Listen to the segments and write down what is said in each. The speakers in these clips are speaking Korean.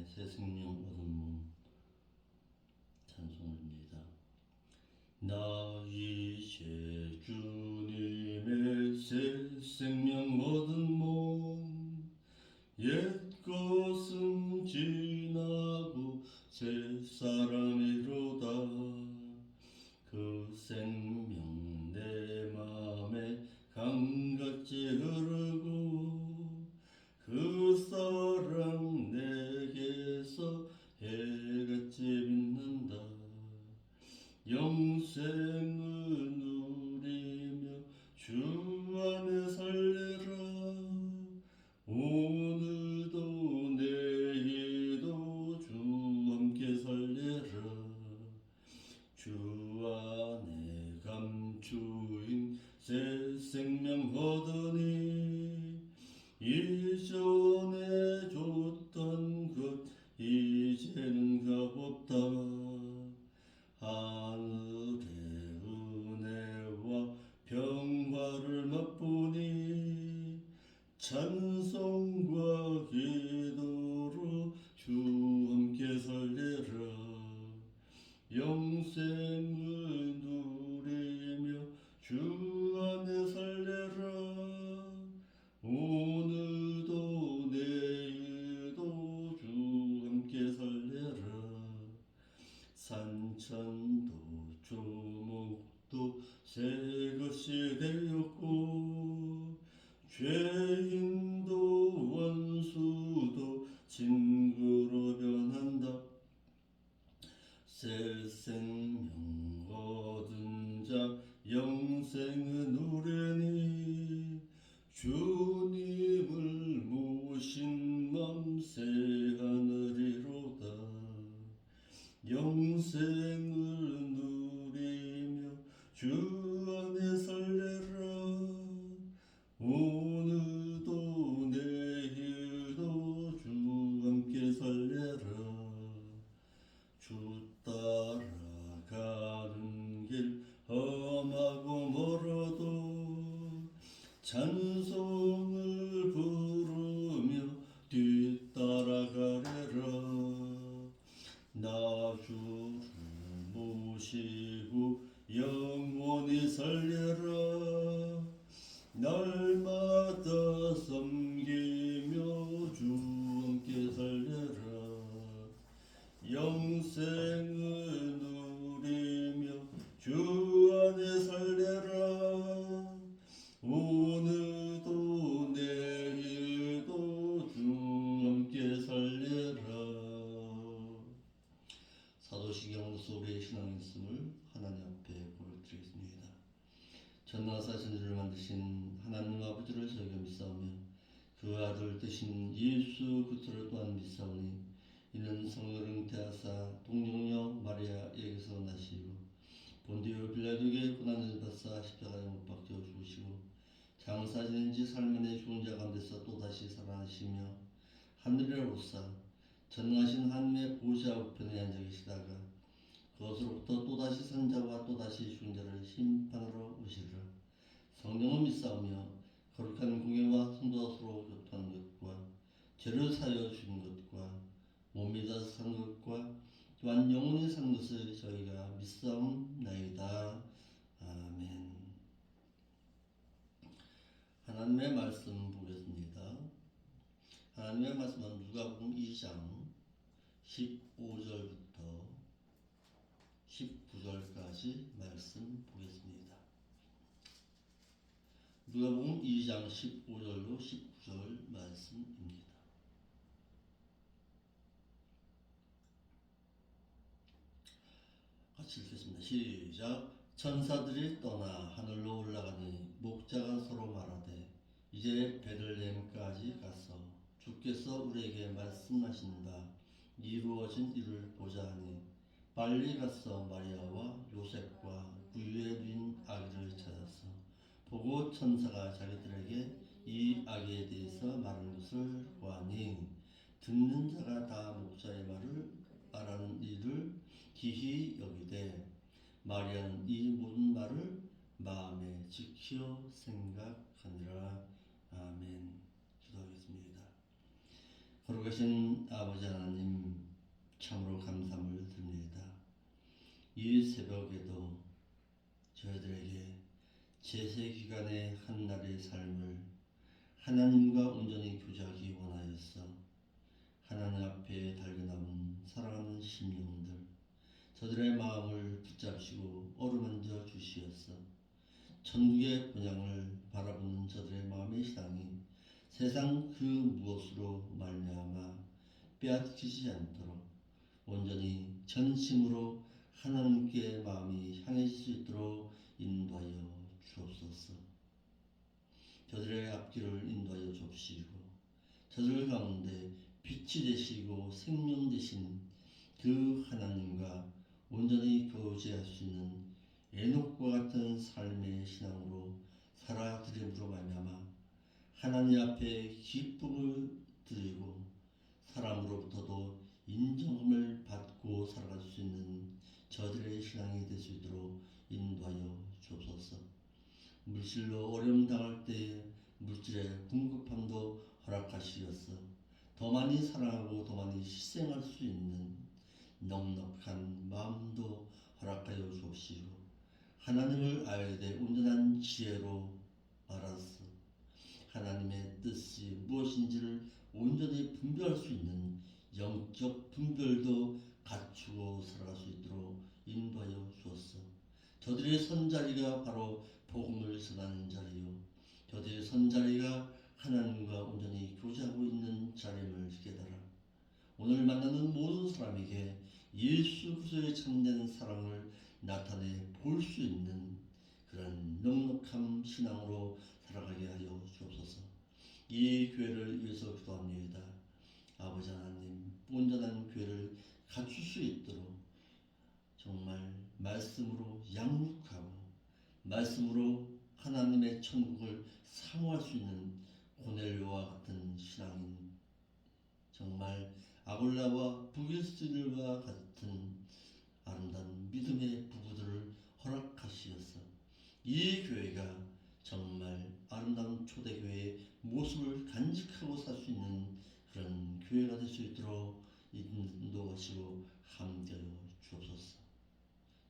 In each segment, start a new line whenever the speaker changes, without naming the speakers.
새 생명 얻은 몸 찬송입니다. 나 이제 주님의 새 생명 얻은 몸 옛 것은 지나고 새 사람이로다. 그 생명 내 맘에 강같이 흐르고 그 사랑 내게서 해같이 빛난다. 영생을 누리며 주 안에 살리라. 오늘도 내일도 주 함께 살리라. 주 안에 감추인 새 생명 얻으니 이전에 줬던 것 이제는 값없다. 하늘의 은혜와 평화를 맛보니 찬송과 기도로 주 함께 살리라. 영생을 누리며 주 안에 살리라. 오늘도 내일도 주 함께 살리라. 산천도 조목도 새 것이 되었고 죄인도 원수도 친구로 변한다. 새 생명 얻은 자 영생을 누리니 주님을 모신 맘 새 하늘이로다. 영생을 누리며 주 안에 살리라. 오늘도 내일도 주 함께 살리라. 주 따라가는 길 험하고 멀어도 찬송을 부르며 뒤따라가리라. 나 주를 모시고 영원히 살리라. 날마다 섬기며 주 함께 살리라. 영생을 누리며 주 안에 살리라. 오늘도 내일도 주 함께 살리라. 사도신경으로서 우리의 신앙의 있음을 하나님 앞에 고백드리겠습니다. 전능하신 우리를 만드신 하나님 아버지를 저희가 믿사오며 그 아들 되신 예수 그리스도를 또한 믿사오니 이는 성령을 잉태하사 동정녀 마리아에게서 나시고 본디오 빌라도에게 고난을 받사 십자가에 못 박혀 죽으시고 장사 지낸 지 살면에 죽은 자 가운데서 또다시 살아나시며 하늘에 오르사 전능하신 하나님의 보좌 우편에 앉아 계시다가 그것으로부터 또다시 산 자와 또다시 죽은 자를 심판하러 오시리라. 성령을 믿사오며 거룩한 공예와 성도가 서로 교통하는 것과 죄를 사하여 주는 것과 몸이 다 산 것과 또한 영원히 산 것을 저희가 믿사옵나이다. 아멘. 하나님의 말씀 보겠습니다. 하나님의 말씀은 누가복음 2장 15절부터 19절까지 말씀 보겠습니다. 누가복음 2장 15절로 19절 말씀입니다. 같이 읽겠습니다. 시작. 천사들이 떠나 하늘로 올라가니 목자가 서로 말하되 이제 베들레헴까지 가서 주께서 우리에게 말씀하신 바 이루어진 일을 보자 하니 빨리 가서 마리아와 요셉과 구유에 누인 아기를 찾아서 보고 천사가 자기들에게 이 아기에 대해서 말한 것을 보아니 듣는 자가 다 목자의 말을 말하는 일을 기히 여기되 마리아는 이 모든 말을 마음에 지켜 생각하니라. 아멘. 기도하겠습니다. 거룩하신 아버지 하나님, 참으로 감사함을 드립니다. 이 새벽에도 저희들에게 제세 기간의 한날의 삶을 하나님과 온전히 교제하기 원하여서 하나님 앞에 달려남은 사랑하는 심령들, 저들의 마음을 붙잡으시고 어루만져 주시어서 천국의 본향을 바라보는 저들의 마음의 신앙이 세상 그 무엇으로 말미암아 빼앗기지 않도록 온전히 전심으로 하나님께 마음이 향해질 수 있도록 인도하여 주옵소서. 저들의 앞길을 인도하여 주옵시고 저들 가운데 빛이 되시고 생명 되신 그 하나님과 온전히 교제할 수 있는 에녹과 같은 삶의 신앙으로 살아드림으로 말미암아 하나님 앞에 기쁨을 드리고 사람으로부터도 인정함을 받고 살아갈 수 있는 저들의 신앙이 될 수 있도록 인도하여 주옵소서. 물질로 어려움 당할 때에 물질의 궁급함도 허락하시어서 더 많이 사랑하고 더 많이 희생할 수 있는 넉넉한 마음도 허락하여 주옵시고 하나님을 알게 될 온전한 지혜로 알아서 하나님의 뜻이 무엇인지를 온전히 분별할 수 있는 영적 분별도 갖추고 살아갈 수 있도록 인도하여 주었어. 저들의 선자리가 바로 복음을 전하는 자리요. 저들의 선자리가 하나님과 온전히 교제하고 있는 자리임을 깨달아 오늘 만나는 모든 사람에게 예수 그리스도의 참된 사랑을 나타내 볼 수 있는 그런 넉넉한 신앙으로 살아가게 하여 주옵소서. 이 교회를 위해서 기도합니다. 아버지 하나님, 온전한 교회를 갖출 수 있도록 정말 말씀으로 양육하고 말씀으로 하나님의 천국을 사모할 수 있는 고넬료와 같은 신앙인 정말 아골라와 부길스들과 같은 아름다운 믿음의 부부들을 허락하시어서 이 교회가 정말 아름다운 초대교회의 모습을 간직하고 살 수 있는 그런 교회가 될 수 있도록 인도하시고 함께하여 주옵소서.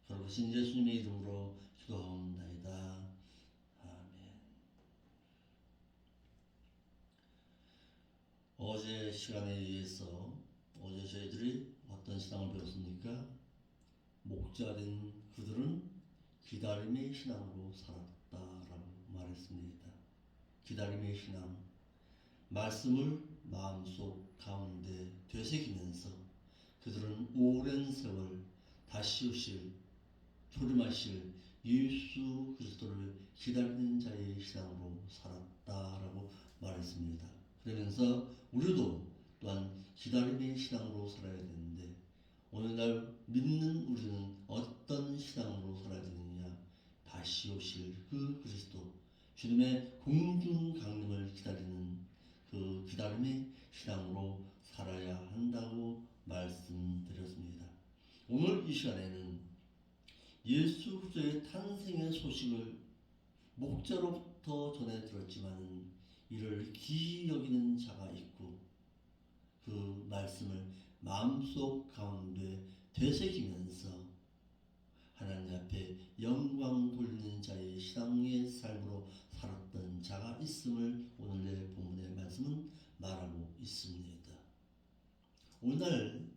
거룩하신 예수님의 이름으로 기도하옵나이다. 아멘. 어제 시간에 의해서 어제 저희들이 어떤 신앙을 배웠습니까? 목자된 그들은 기다림의 신앙으로 살았다라고 말했습니다. 기다림의 신앙, 말씀을 마음속 가운데 되새기면서 그들은 오랜 세월 다시 오실 조림하실 예수 그리스도를 기다리는 자의 신앙으로 살았다라고 말했습니다. 그러면서 우리도 또한 기다림의 신앙으로 살아야 되는데 오늘날 믿는 우리는 어떤 신앙으로 살아야 되느냐? 다시 오실 그 그리스도 주님의 공중 강림을 기다리는 그 기다림의 신앙으로 살아야 한다고 말씀드렸습니다. 오늘 이 시간에는 예수 그리스도의 탄생의 소식을 목자로부터 전해 들었지만 이를 기이 여기는 자가 있고 그 말씀을 마음속 가운데 되새기면서 하나님 앞에 영광 돌리는 자의 신앙의 삶으로 살았던 자가 있음을 오늘의 본문의 말씀은 말하고 있습니다. 오늘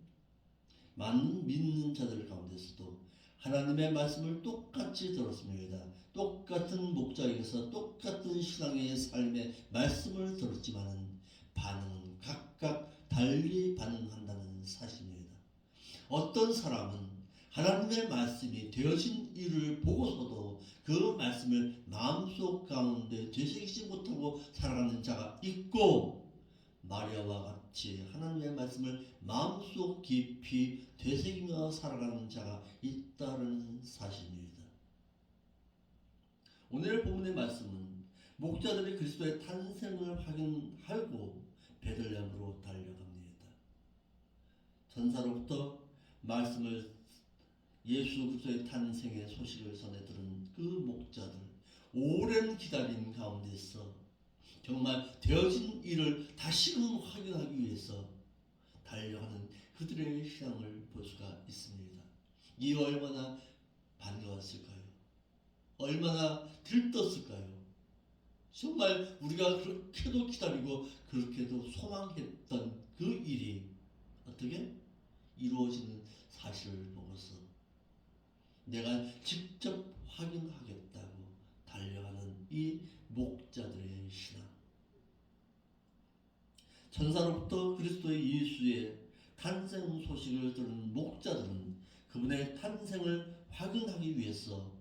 많은 믿는 자들 가운데서도 하나님의 말씀을 똑같이 들었습니다. 똑같은 목자에게서 똑같은 신앙의 삶의 말씀을 들었지만 반응은 각각 달리 반응한다는 사실입니다. 어떤 사람은 하나님의 말씀이 되어진 일을 보고서도 그 말씀을 마음속 가운데 되새기지 못하고 살아가는 자가 있고 마리아와 같이 하나님의 말씀을 마음속 깊이 되새기며 살아가는 자가 있다는 사실입니다. 오늘 본문의 말씀은 목자들이 그리스도의 탄생을 확인하고 베들레헴으로 달려갑니다. 전사로부터 말씀을 예수 그리스도의 탄생의 소식을 전해 들은 그 목자들 오랜 기다림 가운데서 정말 되어진 일을 다시금 확인하기 위해서 달려가는 그들의 신앙을 볼 수가 있습니다. 이 얼마나 반가웠을까요? 얼마나 들떴을까요? 정말 우리가 그렇게도 기다리고 그렇게도 소망했던 그 일이 어떻게 이루어지는 사실을 보고서 내가 직접 확인하겠다고 달려가는 이 목자들의 신앙. 천사로부터 그리스도의 예수의 탄생 소식을 들은 목자들은 그분의 탄생을 확인하기 위해서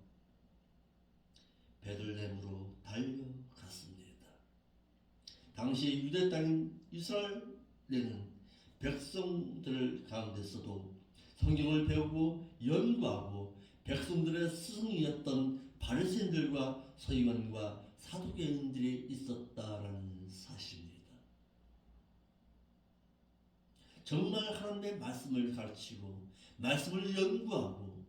베들레헴으로 달려갔습니다. 당시 유대 땅인 이스라엘에는 백성들 가운데서도 성경을 배우고 연구하고 백성들의 스승이었던 바리새인들과 서기관과 사두개인들이 있었다라는 사실입니다. 정말 하나님의 말씀을 가르치고 말씀을 연구하고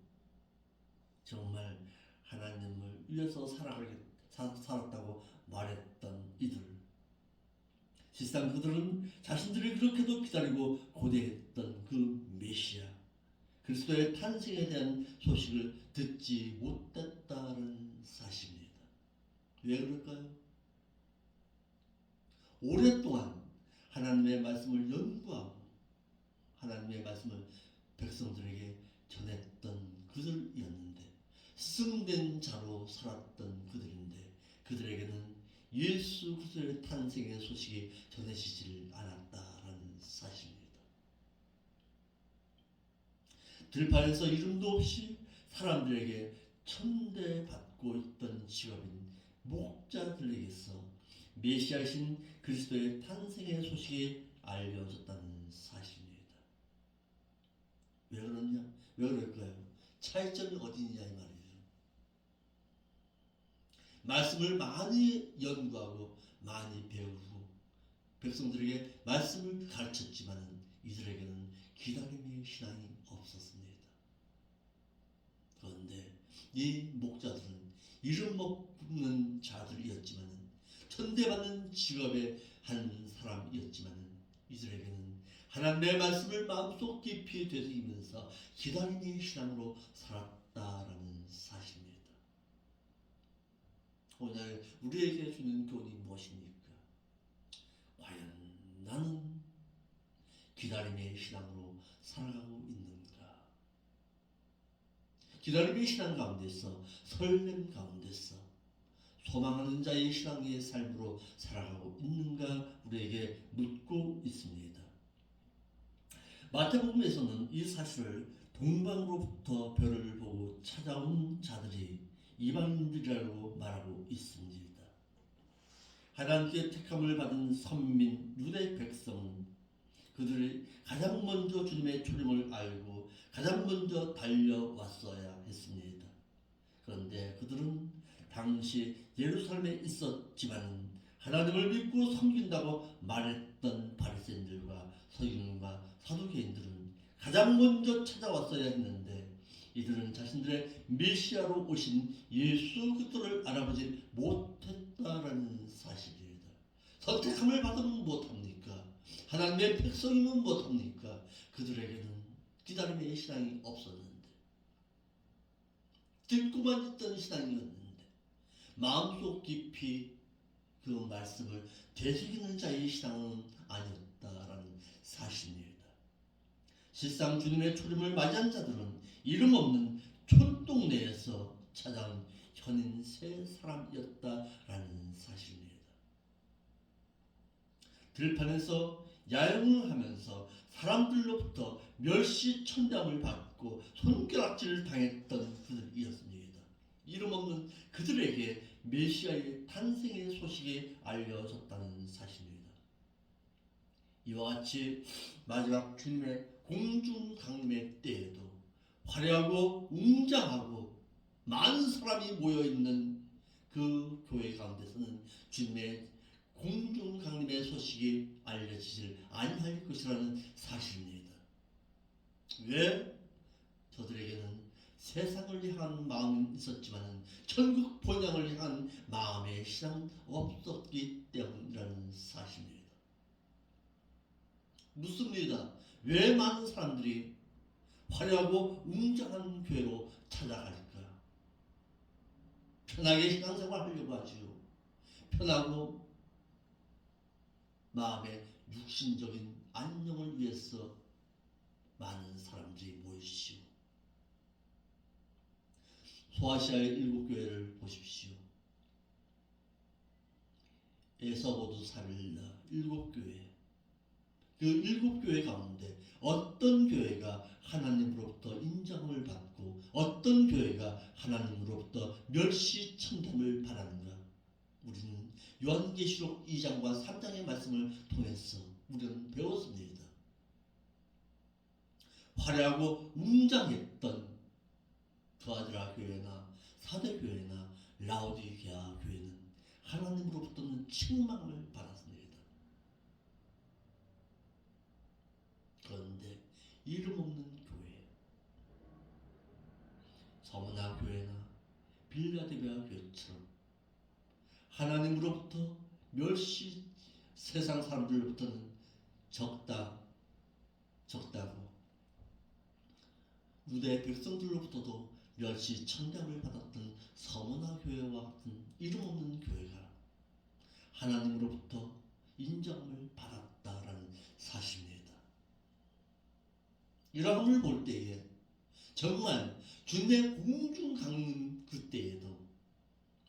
정말 하나님을 위해서 살았다고 말했던 이들. 실상 그들은 자신들이 그렇게도 기다리고 고대했던 그 메시아 그리스도의 탄생에 대한 소식을 듣지 못했다는 사실입니다. 왜 그럴까요? 오랫동안 하나님의 말씀을 연구하고 하나님의 말씀을 백성들에게 전했던 그들이었는데 스승된 자로 살았던 그들인데 그들에게는 예수 그리스도의 탄생의 소식이 전해지질 않았다라는 사실입니다. 들판에서 이름도 없이 사람들에게 천대받고 있던 직업인 목자들에게서 메시아신 그리스도의 탄생의 소식이 알려졌다는 사실입니다. 왜 그러냐? 왜 그럴까요? 차이점이 어디냐 이 말이죠. 말씀을 많이 연구하고 많이 배우고 백성들에게 말씀을 가르쳤지만 이들에게는 기다림의 신앙이 없었습니다. 그런데 이 목자들은 이름 없는 자들이었지만 천대받는 직업의 한 사람이었지만 이들에게는 하나님의 말씀을 마음속 깊이 되새기면서 기다림의 신앙으로 살았다라는 사실입니다. 오늘 우리에게 주는 교훈이 무엇입니까? 과연 나는 기다림의 신앙으로 살아가고 있는가? 기다림의 신앙 가운데서 설렘 가운데서 소망하는 자의 신앙의 삶으로 살아가고 있는가 우리에게 묻고 있습니다. 마태복음에서는 이 사실을 동방으로부터 별을 보고 찾아온 자들이 이방인들이라고 말하고 있습니다. 하나님께 택함을 받은 선민 유대 백성은 그들이 가장 먼저 주님의 초림을 알고 가장 먼저 달려왔어야 했습니다. 그런데 그들은 당시 예루살렘에 있었지만 하나님을 믿고 섬긴다고 말했던 바리새인들과 서기관과 사두개인들은 가장 먼저 찾아왔어야 했는데 이들은 자신들의 메시아로 오신 예수 그리스도를 알아보지 못했다라는 사실입니다. 선택함을 받으면 못합니까? 하나님의 백성이면 못합니까? 그들에게는 기다림의 신앙이 없었는데 듣고만 있던 신앙이었는데 마음속 깊이 그 말씀을 되새기는 자의 신앙은 아니었다라는 사실입니다. 실상 주님의 초림을 맞이한 자들은 이름 없는 촌동네에서 찾아온 현인 세 사람이었다라는 사실입니다. 들판에서 야영을 하면서 사람들로부터 멸시천담을 받고 손가락질을 당했던 그들이었습니다. 이름 없는 그들에게 메시아의 탄생의 소식이 알려졌다는 사실입니다. 이와 같이 마지막 주님의 공중강림의 때에도 화려하고 웅장하고 많은 사람이 모여있는 그 교회 가운데서는 주님의 공중강림의 소식이 알려지질 아니할 것이라는 사실입니다. 왜? 저들에게는 세상을 향한 마음은 있었지만 천국 본향을 향한 마음의 신앙은 없었기 때문이라는 사실입니다. 묻습니다. 왜 많은 사람들이 화려하고 웅장한 교회로 찾아갈까? 편하게 신앙생활 하려고 하지요. 편하고 마음의 육신적인 안녕을 위해서 많은 사람들이 모이시오. 소아시아의 7교회를 보십시오. 에서보드 사빌라 7교회. 그 7교회 가운데 어떤 교회가 하나님으로부터 인정을 받고 어떤 교회가 하나님으로부터 멸시 천담을 받았는가? 우리는 요한계시록 2장과 3장의 말씀을 통해서 우리는 배웠습니다. 화려하고 웅장했던 두아드라 교회나 사대교회나 라오디게아 교회는 하나님으로부터는 책망을 받았습니다. 그런데 이름 없는 교회, 서머나 교회나 빌라델비아 교회처럼 하나님으로부터 멸시, 세상 사람들로부터는 적다고 유대 백성들로부터도 멸시 천담을 받았던 서머나 교회와 같은 이름 없는 교회가 하나님으로부터 인정을 받았다라는 사실입니다. 이러함을 볼 때에 정말 주님의 공중 강림 그때에도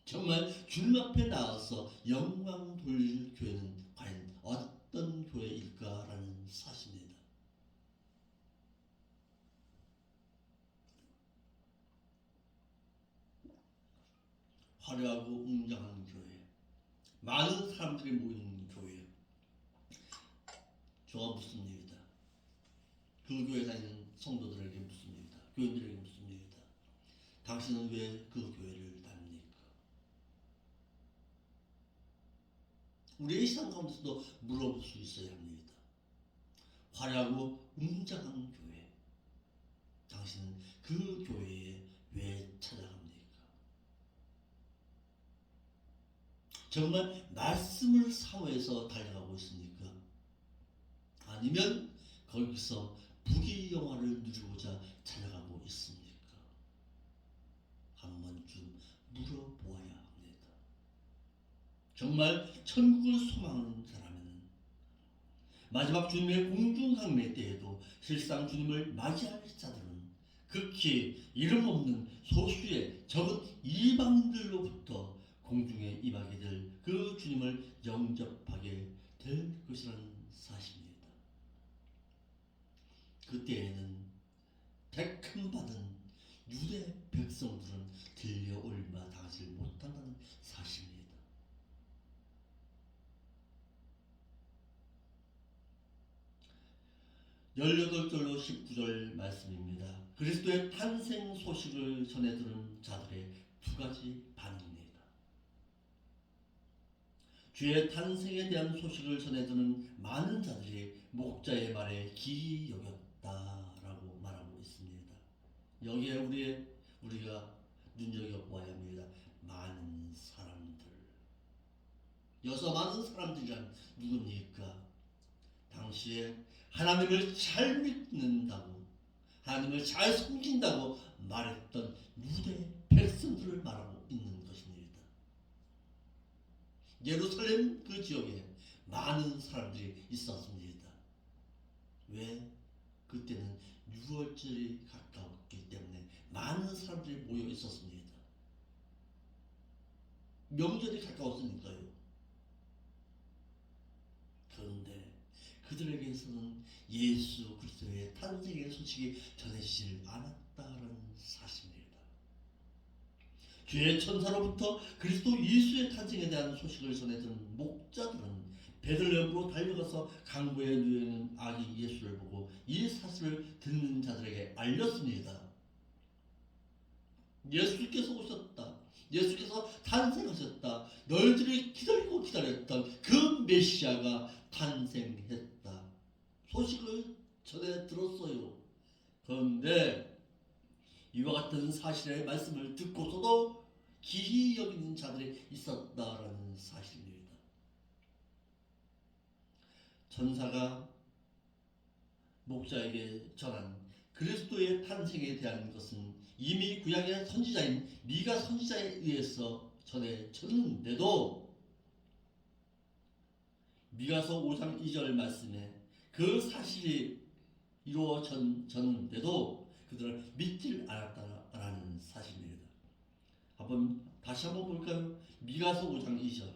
정말 주님 앞에 나와서 영광 돌릴 교회는 과연 어떤 교회일까라는 사실입니다. 화려하고 웅장한 교회, 많은 사람들이 모이는 교회, 저와 묻습니다. 그 교회 다니는 성도들에게 묻습니다. 교인들에게 묻습니다. 당신은 왜 그 교회를 다닙니까? 우리의 신앙 가운데서도 물어볼 수 있어야 합니다. 화려하고 웅장한 교회, 당신은 그 교회에 왜 찾아갑니까? 정말 말씀을 사모해서 달려가고 있습니까? 아니면 거기서 부귀영화를 누리고자 찾아가고 있습니까? 한 번쯤 물어보아야 합니다. 정말 천국을 소망하는 자라면 마지막 주님의 공중강매 때에도 실상 주님을 맞이할 자들은 극히 이름 없는 소수의 적은 이방인들로부터 공중에 임하게 될 그 주님을 영접하게 될 것이라는 사실입니다. 그때에는 택함 받은 유대 백성들은 들려 올마 당하지 못한다는 사실입니다. (18절로 19절) 말씀입니다. 그리스도의 탄생 소식을 전해들은 자들의 두 가지 반응입니다. 주의 탄생에 대한 소식을 전해드는 많은 자들이 목자의 말에 기이 여겼다라고 말하고 있습니다. 여기에 우리가 눈여겨보아야 합니다. 많은 사람들. 여기서 많은 사람들이란 누굽니까? 당시에 하나님을 잘 믿는다고, 하나님을 잘 섬긴다고 말했던 유대 백성들을 말하고 있는 것입니다. 예루살렘 그 지역에 많은 사람들이 있었습니다. 왜? 그때는 유월절이 가까웠기 때문에 많은 사람들이 모여 있었습니다. 명절이 가까웠으니까요. 그런데 그들에게서는 예수 그리스도의 탄생의 소식이 전해지질 않았다는 사실입니다. 주의 천사로부터 그리스도 예수의 탄생에 대한 소식을 전해준 목자들은 베들레헴으로 달려가서 강보에 누워있는 아기 예수를 보고 이 사실을 듣는 자들에게 알렸습니다. 예수께서 오셨다. 예수께서 탄생하셨다. 너희들이 기다리고 기다렸던 그 메시아가 탄생했다. 소식을 전해 들었어요. 그런데 이와 같은 사실의 말씀을 듣고서도 기히 여기는 자들이 있었다라는 사실입니다. 천사가 목자에게 전한 그리스도의 탄생에 대한 것은 이미 구약의 선지자인 미가 선지자에 의해서 전해졌는데도 미가서 5장 2절 말씀에 그 사실이 이루어졌는데도 그들은 믿질 않았다라는 사실입니다. 다시 한번 볼까요? 미가서 5장 2절.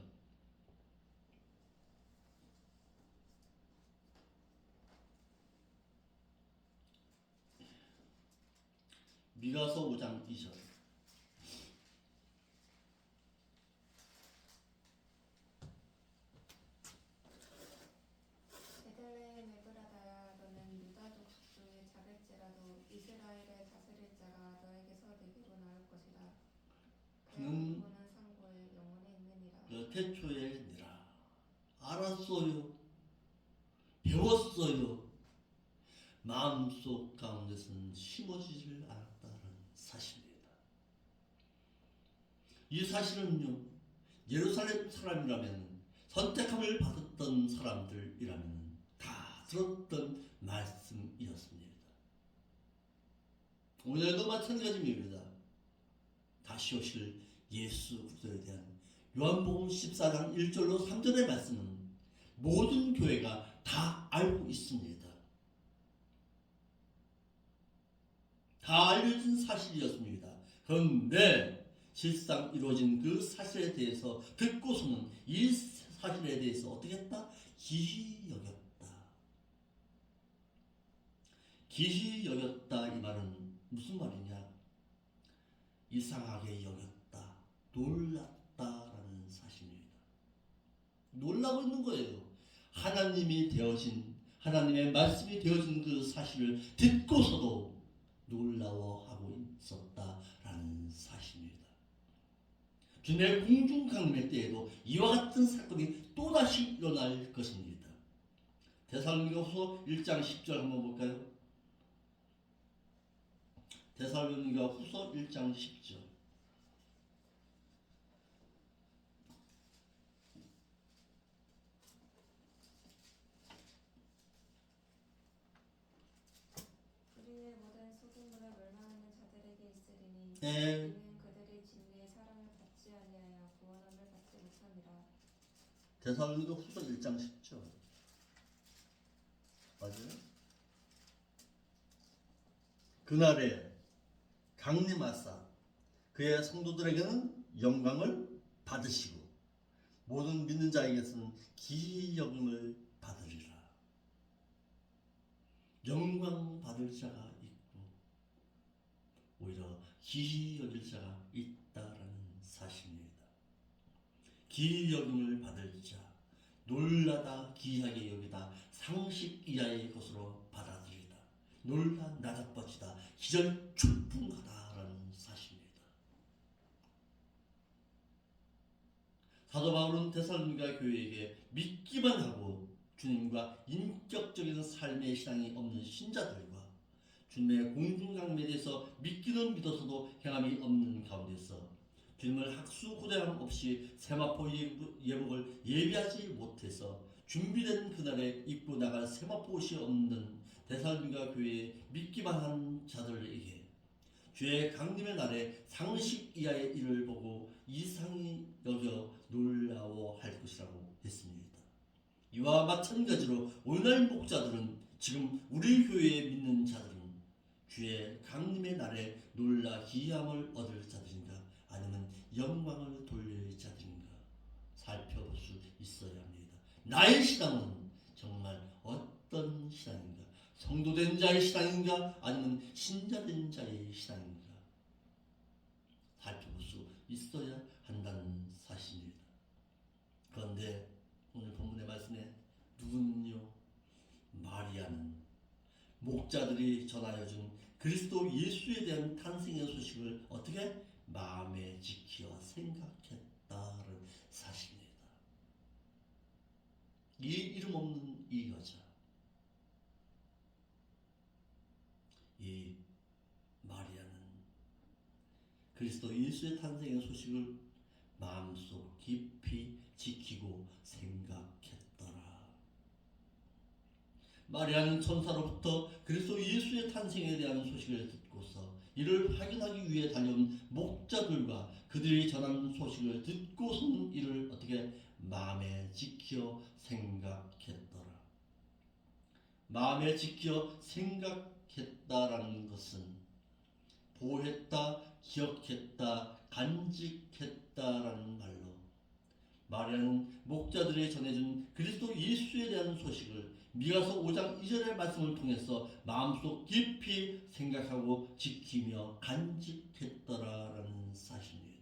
미가서 5장 2절.
베들레헴 에브라다야, 너는 유다 족속 중에 작을지라도 이스라엘의 다스릴 자가 너에게서 내게로 나올 것이라. 그의 공고는 상고에 영원히 있느니라.
태초에 내라. 알았어요. 배웠어요. 마음속 가운데서는 심어지질 않았다는 사실입니다. 이 사실은요, 예루살렘 사람이라면, 선택함을 받았던 사람들이라면 다 들었던 말씀이었습니다. 오늘도 마찬가지입니다. 다시 오실 예수 그리스도에 대한 요한복음 14장 1절로 3절의 말씀은 모든 교회가 다 알고 있습니다. 다 알려진 사실이었습니다. 그런데 실상 이루어진 그 사실에 대해서 듣고서는 이 사실에 대해서 어떻게 했다? 기히 여겼다. 기히 여겼다 이 말은 무슨 말이냐? 이상하게 여겼다. 놀랐다라는 사실입니다. 놀라고 있는 거예요. 하나님의 말씀이 되어진 그 사실을 듣고서도 놀라워하고 있었다라는 사실입니다. 주님의 공중 강림의 때에도 이와 같은 사건이 또다시 일어날 것입니다. 데살로니가후서 1장 10절 한번 볼까요? 데살로니가후서 1장 10절.
우리의 모든 소금물을 멸망하는 자들에게 있으리니
네.
이는 그들이 진리의 사랑을 받지 아니하여 구원함을 받지 못함이라.
데살로니가후서 1장 10절. 맞아요? 그날에 강림하사 그의 성도들에게는 영광을 받으시고 모든 믿는 자에게서는 기히 여김을 받으리라. 영광 받을 자가 있고 오히려 기히 여길 자가 있다라는 사실입니다. 기히 여김을 받을 자, 놀라다 기이하게 여기다 상식 이하의 것으로 받아들이다. 놀라 나다버지다 기절초풍하다라는 사실입니다. 사도 바울은 데살로니가 교회에게 믿기만 하고 주님과 인격적인 삶의 신앙이 없는 신자들과 주님의 공중강림에 대해서 믿기는 믿어서도 행함이 없는 가운데서 주님을 학수고대함 없이 세마포 예복을 예비하지 못해서 준비된 그날에 입고 나갈 세마포 옷이 없는 데살로니가 교회에 믿기만 한 자들에게 주의 강림의 날에 상식 이하의 일을 보고 이상히 여겨 놀라워할 것이라고 했습니다. 이와 마찬가지로 오늘날 목자들은 지금 우리 교회에 믿는 자들은 주의 강림의 날에 놀라 기이함을 얻을 자들인가 아니면 영광을 돌릴 자들인가 살펴볼 수 있어야 합니다. 나의 신앙은 정말 어떤 신앙인가? 성도된 자의 신앙인가? 아니면 신자된 자의 신앙인가? 살펴볼 수 있어야 한다는 사실입니다. 그런데 오늘 본문의 말씀에 누군요? 마리아는 목자들이 전하여준 그리스도 예수에 대한 탄생의 소식을 어떻게 마음에 지켜 생각했다는 사실입니다. 이 이름 없는 이 여자, 이 마리아는 그리스도 예수의 탄생의 소식을 마음속 깊이 지키고 생각했더라. 마리아는 천사로부터 그리스도 예수의 탄생에 대한 소식을 듣고서 이를 확인하기 위해 달려온 목자들과 그들이 전한 소식을 듣고서는 이를 어떻게 마음에 지켜 생각했더라. 마음에 지켜 생각했다라는 것은 보했다, 기억했다, 간직했다라는 말로 마리아는 목자들이 전해준 그리스도 예수에 대한 소식을 미가서 5장 2절의 말씀을 통해서 마음속 깊이 생각하고 지키며 간직했더라라는 사실입니다.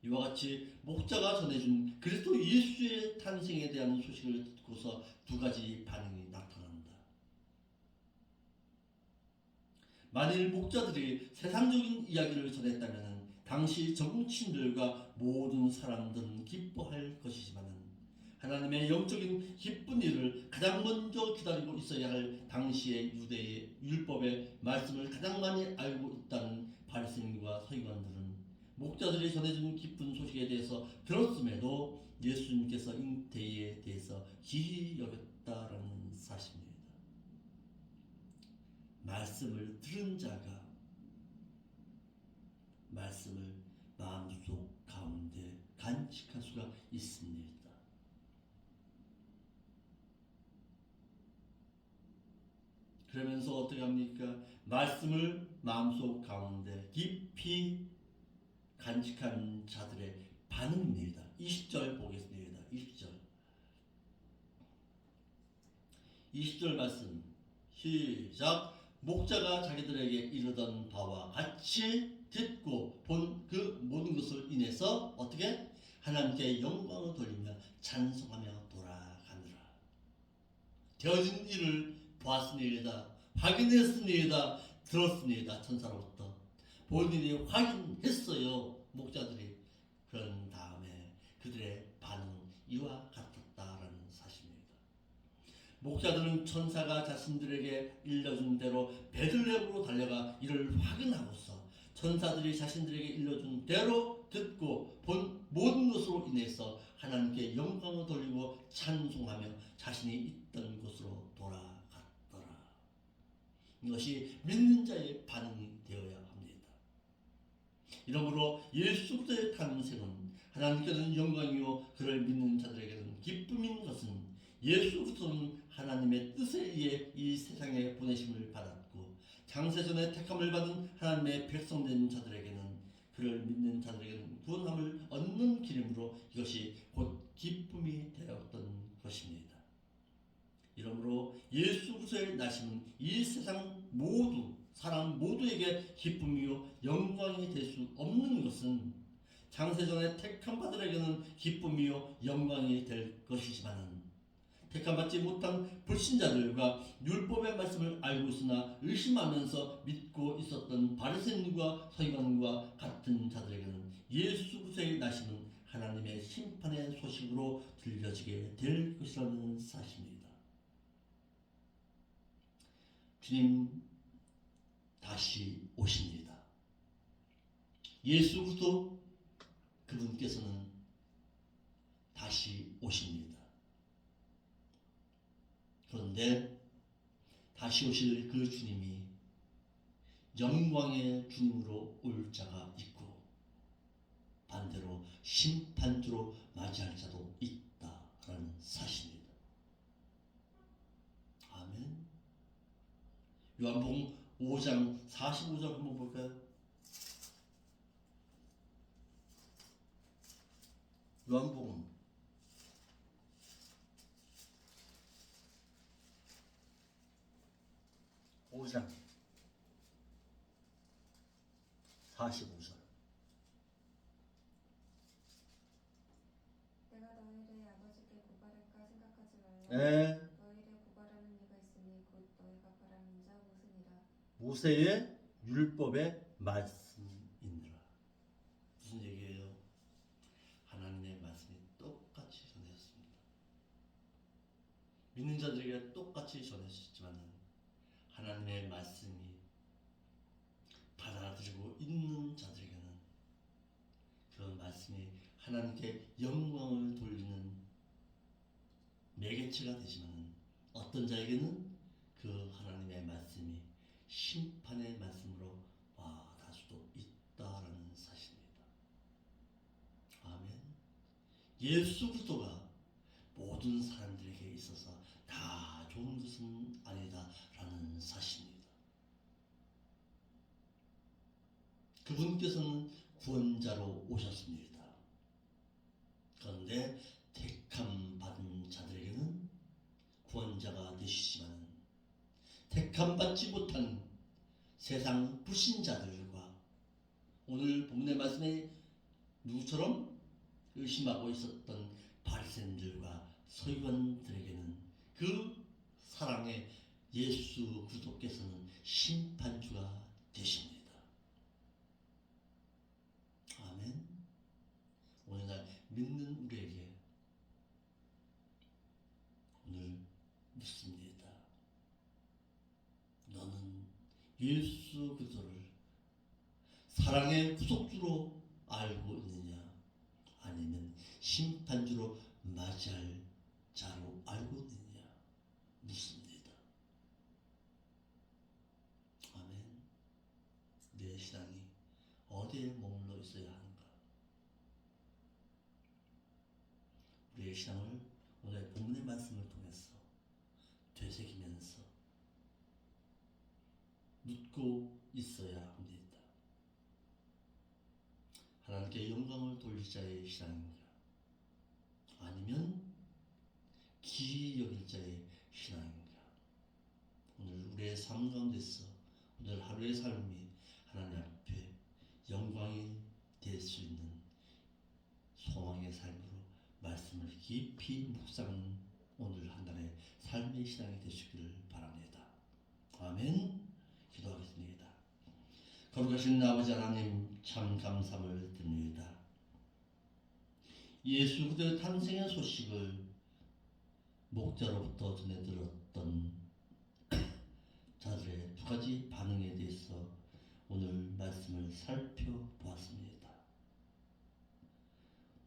이와 같이 목자가 전해준 그리스도 예수의 탄생에 대한 소식을 듣고서 두 가지 반응이 나타난다. 만일 목자들이 세상적인 이야기를 전했다면 당시 정치인들과 모든 사람들은 기뻐할 것이지만 하나님의 영적인 기쁜 일을 가장 먼저 기다리고 있어야 할 당시의 유대의 율법의 말씀을 가장 많이 알고 있다는 바리새인과 서기관들은 목자들이 전해준 기쁜 소식에 대해서 들었음에도 예수님께서 잉태에 대해서 기이 여겼다라는 사실입니다. 말씀을 들은 자가 말씀을 마음속 가운데 간직할 수가 있습니다. 그러면서 어떻게 합니까? 말씀을 마음속 가운데 깊이 간직한 자들의 반응입니다. 20절 보겠습니다. 20절 말씀 시작. 목자가 자기들에게 이르던 바와 같이 듣고 본 그 모든 것을 인해서 어떻게 하나님께 영광을 돌리며 찬송하며 돌아가느라. 되어진 일을 보았습니다. 확인했습니다. 들었습니다. 천사로부터 본인이 확인했어요. 목자들이. 그런 다음에 그들의 반응 이와 같았다라는 사실입니다. 목자들은 천사가 자신들에게 일러준 대로 베들레헴으로 달려가 이를 확인하고서 천사들이 자신들에게 일러준 대로 듣고 본 모든 것으로 인해서 하나님께 영광을 돌리고 찬송하며 자신이 있던 곳으로 돌아갔더라. 이것이 믿는 자의 반응이 되어야 합니다. 이러므로 예수 그리스도의 탄생은 하나님께는 영광이요 그를 믿는 자들에게는 기쁨인 것은 예수 그리스도는 하나님의 뜻에 의해 이 세상에 보내심을 받았고 창세전에 택함을 받은 하나님의 백성된 자들에게는 그를 믿는 자들에게는 구원함을 얻는 기름으로 이것이 곧 기쁨이 되었던 것입니다. 이러므로 예수 그리스도의 나심은 이 세상 모두 사람 모두에게 기쁨이요 영광이 될 수 없는 것은 창세전에 택한 바들에게는 기쁨이요 영광이 될 것이지만 택함받지 못한 불신자들과 율법의 말씀을 알고 있으나 의심하면서 믿고 있었던 바리새인과 서기관과 같은 자들에게는 예수 그리스도의 나심은 하나님의 심판의 소식으로 들려지게 될 것이라는 사실입니다. 주님 다시 오십니다. 예수 그리스도 그분께서는 다시 오십니다. 그런데 다시 오실 그 주님이 영광의 주님으로 올 자가 있고 반대로 심판주로 맞이할 자도 있다라는 사실입니다. 아멘. 요한복음 5장 45절 한번 볼까요? 요한복음 5장 45절.
내가 너희를 아버지께 고발할까 생각하지 말라.
네.
너희를 고발하는 이가 있으니 곧 너희가 바라는 자 모세니라.
모세의 율법의 말씀이니라. 무슨 얘기예요? 하나님의 말씀이 똑같이 전해졌습니다. 믿는 자들에게 똑같이 전해졌지만 하나님의 말씀이 받아들이고 있는 자들에게는 그 말씀이 하나님께 영광을 돌리는 매개체가 되지만 어떤 자에게는 그 하나님의 말씀이 심판의 말씀으로 와닿을 수도 있다라는 사실입니다. 아멘. 예수 그리스도가 모든 사람들에게 있어서 다 좋은 것은 아니다라는 사실입니다. 그분께서는 구원자로 오셨습니다. 그런데 택함 받은 자들에게는 구원자가 되시지만 택함 받지 못한 세상 불신자들과 오늘 본문의 말씀에 누구처럼 의심하고 있었던 바리새인들과 서기관들에게는 그 사랑의 예수 그리스도께서는 심판주가 되십니다. 아멘. 오늘날 믿는 우리에게 오늘 묻습니다. 너는 예수 그리스도를 사랑의 구속주로 알고 있느냐? 아니면 심판주로 맞이할 자로 알고 있느냐? 묻습니다. 아멘. 내 신앙이 어디에 머물러 있어야 하는가? 우리의 신앙을 오늘 본문의 말씀을 통해서 되새기면서 묻고 있어야 합니다. 하나님께 영광을 돌릴 자의 신앙인가? 아니면 기이 여길 자의 신앙인가? 오늘 우리의 삶 가운데서 오늘 하루의 삶이 하나님 앞에 영광이 될 수 있는 소망의 삶으로 말씀을 깊이 묵상하는 오늘 한 달의 삶의 신앙이 되시기를 바랍니다. 아멘. 기도하겠습니다. 거룩하신 아버지 하나님 참 감사를 드립니다. 예수 그리스도의 탄생의 소식을 목자로부터 전해 들었던 자들의 두 가지 반응에 대해서 오늘 말씀을 살펴보았습니다.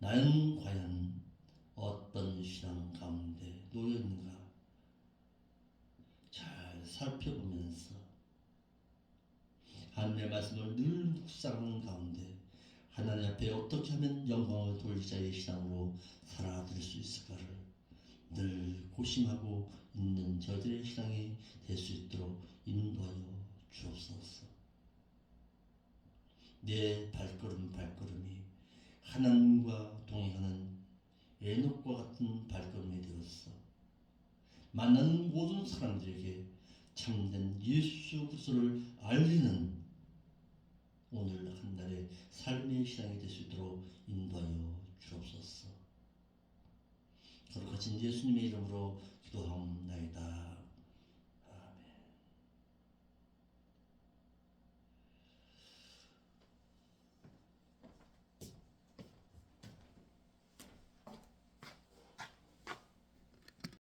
나는 과연 어떤 신앙 가운데 놓여 있는가 잘 살펴보면서 하나님의 말씀을 늘 묵상하는 가운데 하나님 앞에 어떻게 하면 영광을 돌릴 자의 신앙으로 살아들 수 있을까를 늘 고심하고 있는 저희들의 신앙이 될 수 있도록 인도하여 주옵소서. 내 발걸음이 하나님과 동행하는 에녹과 같은 발걸음이 되어서 만나는 모든 사람들에게 참된 예수 그리스도를 알리는 오늘 한 달의 삶의 신앙이 될 수 있도록 인도하여 주옵소서. 거룩하신 예수님의 이름으로 기도하옵나이다.